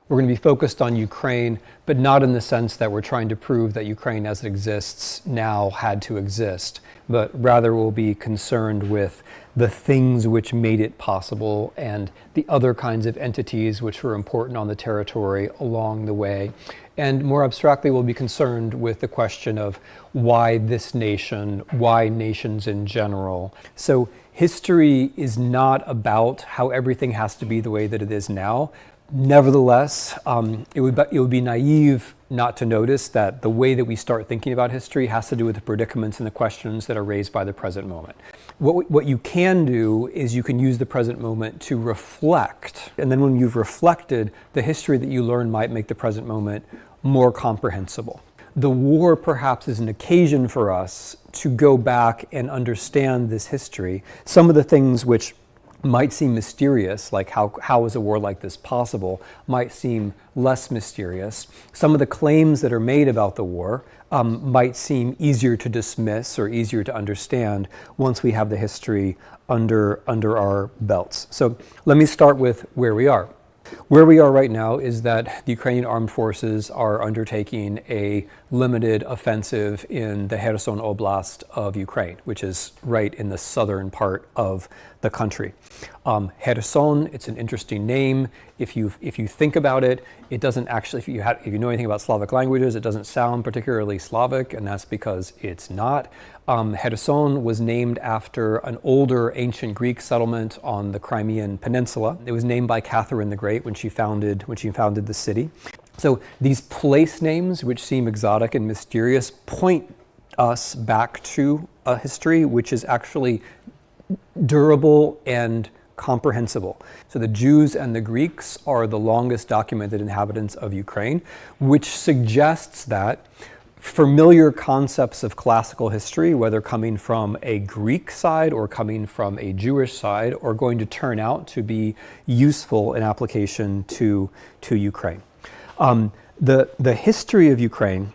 We're going to be focused on Ukraine, but not in the sense that we're trying to prove that Ukraine as it exists now had to exist, but rather we'll be concerned with the things which made it possible and the other kinds of entities which were important on the territory along the way. And more abstractly, we'll be concerned with the question of why this nation, why nations in general. So history is not about how everything has to be the way that it is now. Nevertheless, it would be naive not to notice that the way that we start thinking about history has to do with the predicaments and the questions that are raised by the present moment. What you can do is you can use the present moment to reflect, and then when you've reflected, the history that you learn might make the present moment more comprehensible. The war perhaps is an occasion for us to go back and understand this history. Some of the things which might seem mysterious, like how is a war like this possible, might seem less mysterious. Some of the claims that are made about the war might seem easier to dismiss or easier to understand once we have the history under our belts. So let me start with where we are. Where we are right now is that the Ukrainian armed forces are undertaking a limited offensive in the Kherson Oblast of Ukraine, which is right in the southern part of the country. Kherson, it's an interesting name. If you think about it, it doesn't actually, if you know anything about Slavic languages, it doesn't sound particularly Slavic, and that's because it's not. Kherson was named after an older ancient Greek settlement on the Crimean Peninsula. It was named by Catherine the Great when she founded the city. So these place names, which seem exotic and mysterious, point us back to a history which is actually durable and comprehensible. So the Jews and the Greeks are the longest documented inhabitants of Ukraine, which suggests that familiar concepts of classical history, whether coming from a Greek side or coming from a Jewish side, are going to turn out to be useful in application to Ukraine. The history of Ukraine,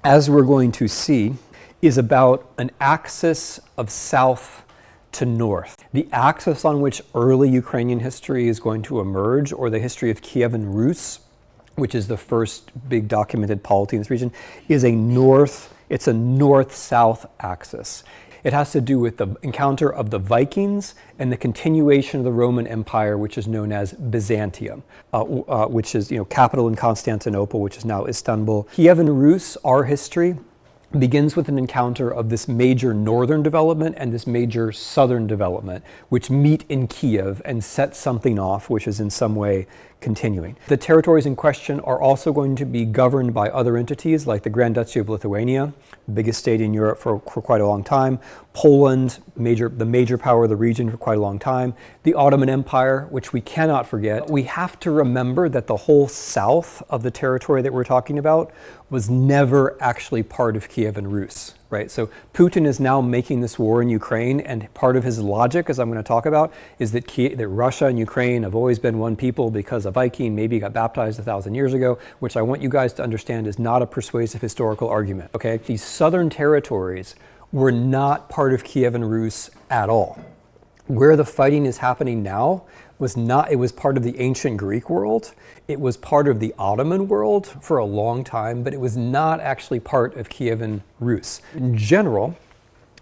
as we're going to see, is about an axis of south to north. The axis on which early Ukrainian history is going to emerge, or the history of Kievan Rus, which is the first big documented polity in this region, is it's a north-south axis. It has to do with the encounter of the Vikings and the continuation of the Roman Empire, which is known as Byzantium, which is capital in Constantinople, which is now Istanbul. Kievan Rus, our history, begins with an encounter of this major northern development and this major southern development, which meet in Kiev and set something off, which is in some way continuing. The territories in question are also going to be governed by other entities like the Grand Duchy of Lithuania, the biggest state in Europe for quite a long time, Poland, the major power of the region for quite a long time, the Ottoman Empire, which we cannot forget. We have to remember that the whole south of the territory that we're talking about was never actually part of Kievan Rus, right? So Putin is now making this war in Ukraine, and part of his logic, as I'm going to talk about, is that Russia and Ukraine have always been one people because a Viking maybe got baptized 1,000 years ago, which I want you guys to understand is not a persuasive historical argument, okay? These southern territories were not part of Kievan Rus at all. Where the fighting is happening now was not, it was part of the ancient Greek world. It was part of the Ottoman world for a long time, but it was not actually part of Kievan Rus. In general,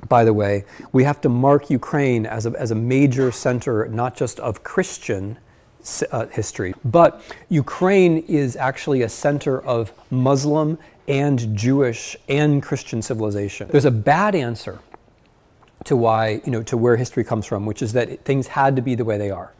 by the way, we have to mark Ukraine as a major center, not just of Christian history, but Ukraine is actually a center of Muslim and Jewish and Christian civilization. There's a bad answer to why, to where history comes from, which is that things had to be the way they are.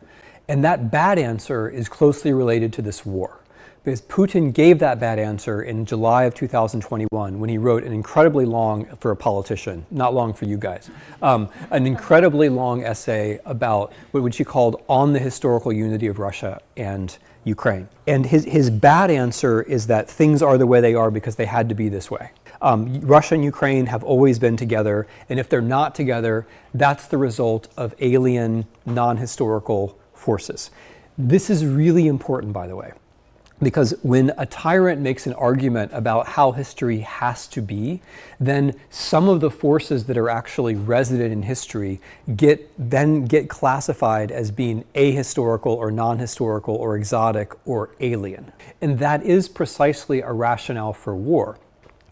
And that bad answer is closely related to this war, because Putin gave that bad answer in July of 2021 when he wrote an incredibly long, for a politician, not long for you guys, an incredibly long essay about what he called On the Historical Unity of Russia and Ukraine. And his bad answer is that things are the way they are because they had to be this way. Russia and Ukraine have always been together, and if they're not together, that's the result of alien, non-historical forces. This is really important, by the way. Because when a tyrant makes an argument about how history has to be, then some of the forces that are actually resident in history get classified as being ahistorical or non-historical or exotic or alien. And that is precisely a rationale for war.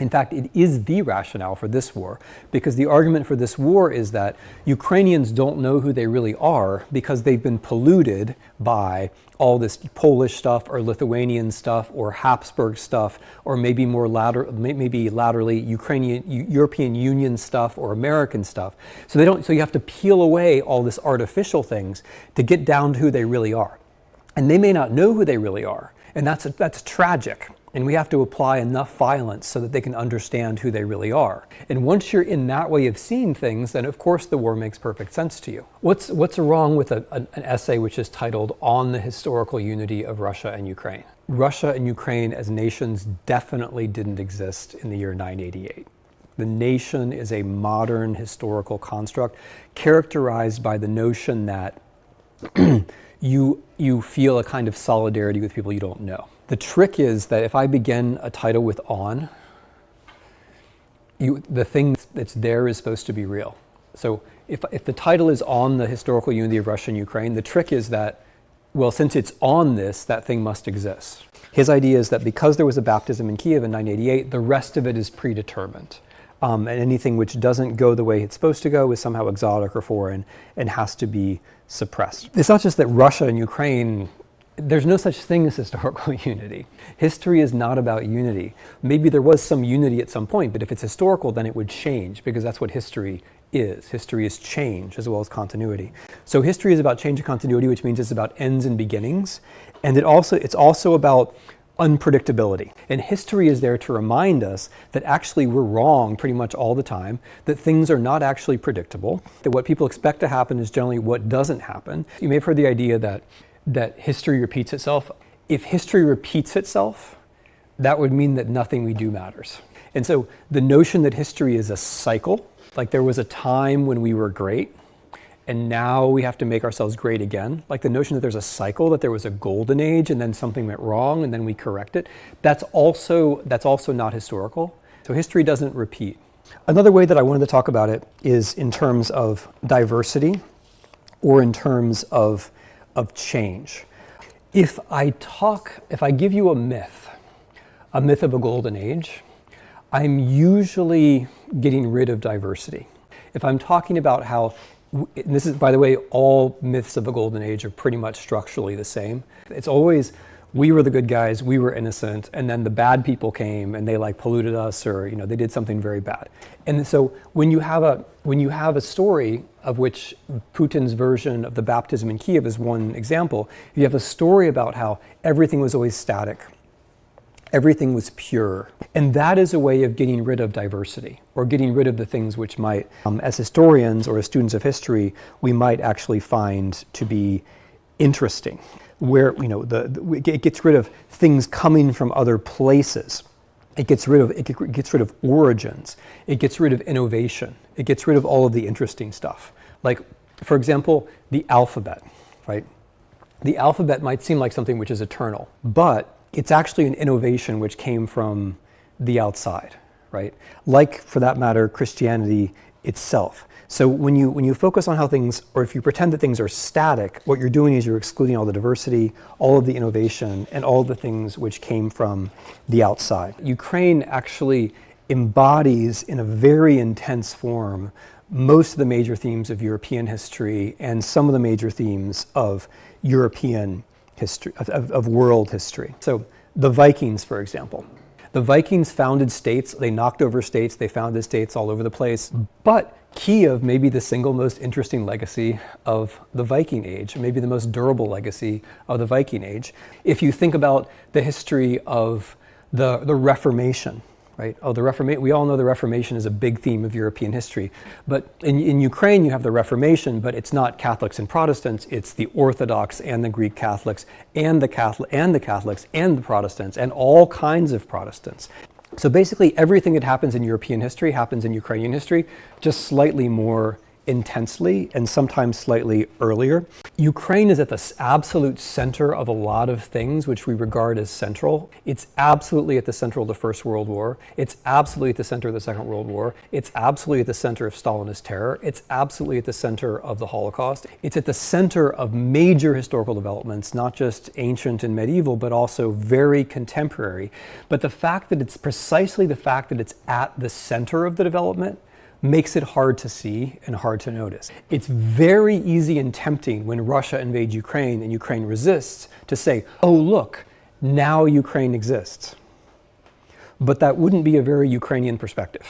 In fact, it is the rationale for this war, because the argument for this war is that Ukrainians don't know who they really are because they've been polluted by all this Polish stuff or Lithuanian stuff or Habsburg stuff, or maybe laterally European Union stuff or American stuff. So you have to peel away all this artificial things to get down to who they really are. And they may not know who they really are, and that's tragic. And we have to apply enough violence so that they can understand who they really are. And once you're in that way of seeing things, then of course the war makes perfect sense to you. What's wrong with an essay which is titled On the Historical Unity of Russia and Ukraine? Russia and Ukraine as nations definitely didn't exist in the year 988. The nation is a modern historical construct characterized by the notion that you feel a kind of solidarity with people you don't know. The trick is that if I begin a title with on, the thing that's there is supposed to be real. So if the title is on the historical unity of Russia and Ukraine, the trick is that, well, since it's on this, that thing must exist. His idea is that because there was a baptism in Kiev in 988, the rest of it is predetermined. And anything which doesn't go the way it's supposed to go is somehow exotic or foreign and has to be suppressed. It's not just that Russia and Ukraine, there's no such thing as historical unity. History is not about unity. Maybe there was some unity at some point, but if it's historical, then it would change, because that's what history is. History is change as well as continuity. So history is about change and continuity, which means it's about ends and beginnings. And it's also about unpredictability. And history is there to remind us that actually we're wrong pretty much all the time, that things are not actually predictable, that what people expect to happen is generally what doesn't happen. You may have heard the idea that history repeats itself. If history repeats itself, that would mean that nothing we do matters. And so the notion that history is a cycle, like there was a time when we were great, and now we have to make ourselves great again, like the notion that there's a cycle, that there was a golden age and then something went wrong and then we correct it, that's also not historical. So history doesn't repeat. Another way that I wanted to talk about it is in terms of diversity or in terms of change. If I give you a myth of a golden age, I'm usually getting rid of diversity. If I'm talking about how, and this is, by the way, all myths of the golden age are pretty much structurally the same. It's always, we were the good guys, we were innocent, and then the bad people came and they like polluted us, or they did something very bad. And so when you have a story, of which Putin's version of the baptism in Kiev is one example, you have a story about how everything was always static, everything was pure. And that is a way of getting rid of diversity, or getting rid of the things which might, as historians or as students of history, we might actually find to be interesting, where it gets rid of things coming from other places. It gets rid of origins. It gets rid of innovation. It gets rid of all of the interesting stuff. Like, for example, the alphabet, right? The alphabet might seem like something which is eternal, but it's actually an innovation which came from the outside, right? Like, for that matter, Christianity itself. So when you focus on how things, or if you pretend that things are static, what you're doing is you're excluding all the diversity, all of the innovation, and all of the things which came from the outside. Ukraine actually embodies in a very intense form most of the major themes of European history and some of the major themes of European history, of world history. So the Vikings, for example. The Vikings founded states, they knocked over states, they founded states all over the place, but Kiev may be the single most interesting legacy of the Viking Age, maybe the most durable legacy of the Viking Age. If you think about the history of the Reformation, right? We all know the Reformation is a big theme of European history, but in Ukraine you have the Reformation, but it's not Catholics and Protestants, it's the Orthodox and the Greek Catholics and the Catholics and the Protestants and all kinds of Protestants. So basically everything that happens in European history happens in Ukrainian history, just slightly more intensely and sometimes slightly earlier. Ukraine is at the absolute center of a lot of things which we regard as central. It's absolutely at the center of the First World War. It's absolutely at the center of the Second World War. It's absolutely at the center of Stalinist terror. It's absolutely at the center of the Holocaust. It's at the center of major historical developments, not just ancient and medieval, but also very contemporary. But the fact that it's precisely the fact that it's at the center of the development makes it hard to see and hard to notice. It's very easy and tempting when Russia invades Ukraine and Ukraine resists to say, oh look, now Ukraine exists. But that wouldn't be a very Ukrainian perspective.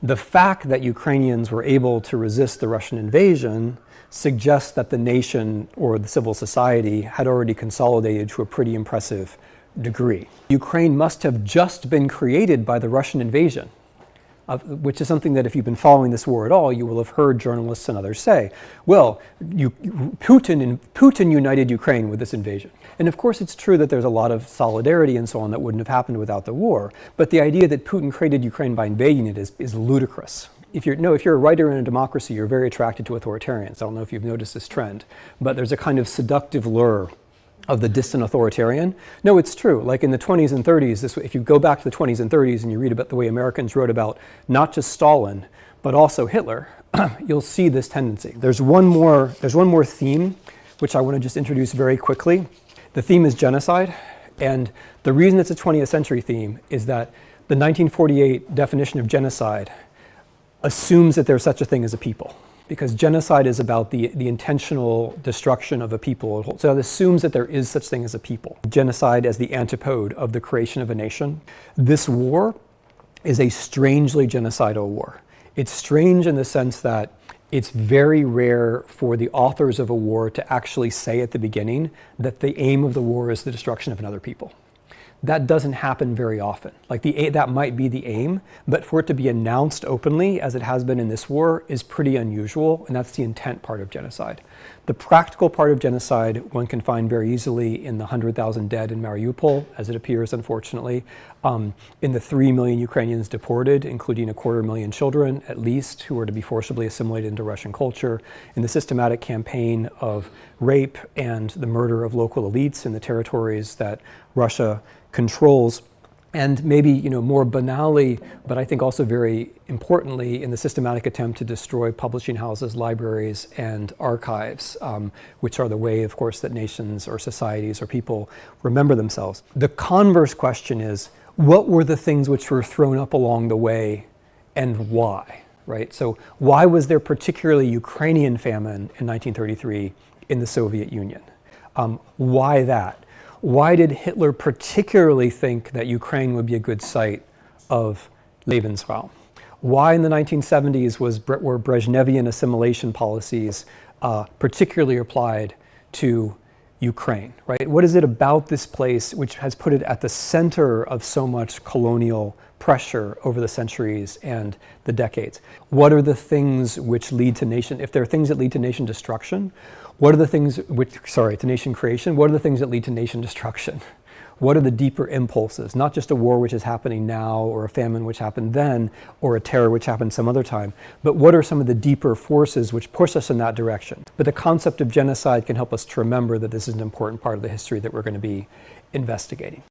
The fact that Ukrainians were able to resist the Russian invasion suggests that the nation or the civil society had already consolidated to a pretty impressive degree. Ukraine must have just been created by the Russian invasion, which is something that if you've been following this war at all, you will have heard journalists and others say, well, Putin united Ukraine with this invasion. And of course it's true that there's a lot of solidarity and so on that wouldn't have happened without the war, but the idea that Putin created Ukraine by invading it is ludicrous. If you're a writer in a democracy, you're very attracted to authoritarians. I don't know if you've noticed this trend, but there's a kind of seductive lure of the distant authoritarian. No, it's true. Like in the 20s and 30s, if you go back to the 20s and 30s and you read about the way Americans wrote about not just Stalin, but also Hitler, you'll see this tendency. There's one more theme, which I want to just introduce very quickly. The theme is genocide. And the reason it's a 20th century theme is that the 1948 definition of genocide assumes that there's such a thing as a people, because genocide is about the intentional destruction of a people. So it assumes that there is such thing as a people. Genocide as the antipode of the creation of a nation. This war is a strangely genocidal war. It's strange in the sense that it's very rare for the authors of a war to actually say at the beginning that the aim of the war is the destruction of another people. That doesn't happen very often. Like that might be the aim, but for it to be announced openly, as it has been in this war, is pretty unusual, and that's the intent part of genocide. The practical part of genocide one can find very easily in the 100,000 dead in Mariupol, as it appears, unfortunately, in the 3 million Ukrainians deported, including 250,000 children, at least, who were to be forcibly assimilated into Russian culture, in the systematic campaign of rape and the murder of local elites in the territories that Russia controls, and maybe more banally, but I think also very importantly, in the systematic attempt to destroy publishing houses, libraries, and archives, which are the way, of course, that nations or societies or people remember themselves. The converse question is, what were the things which were thrown up along the way, and why? Right? So why was there particularly Ukrainian famine in 1933 in the Soviet Union? Why that? Why did Hitler particularly think that Ukraine would be a good site of Lebensraum? Why in the 1970s were Brezhnevian assimilation policies particularly applied to Ukraine, right? What is it about this place which has put it at the center of so much colonial pressure over the centuries and the decades? What are the things which lead to if there are things that lead to nation destruction, what are the things to nation creation, what are the things that lead to nation destruction? What are the deeper impulses? Not just a war which is happening now, or a famine which happened then, or a terror which happened some other time, but what are some of the deeper forces which push us in that direction? But the concept of genocide can help us to remember that this is an important part of the history that we're going to be investigating.